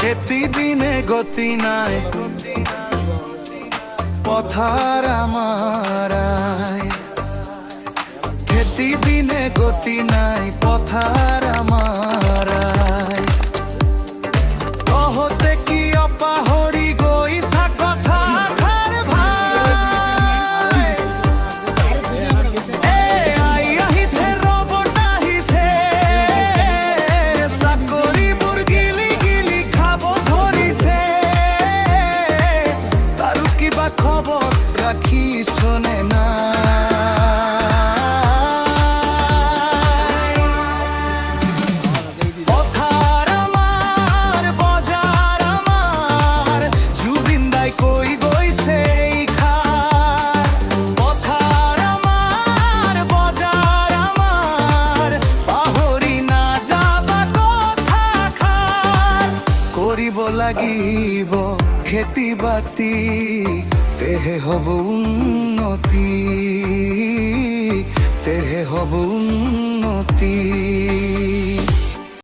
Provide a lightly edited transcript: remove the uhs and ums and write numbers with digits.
খেতি বিনে গতি নাই, পথার আমার আয়। খেতি বিনে গতি নাই, পথার আমার আয়। কহতে কি অপাহরি গইসা কথা খার ভাই। এ আই আহিছে রব নাহিছে, চাকরি বুর গিলি গিলি খাব ধরিছে। তারু কিবা খবর রাখি শোনে না। লাগিব খেতি বাতি, তেহে হব উন্নতি, তেহে হব উন্নতি।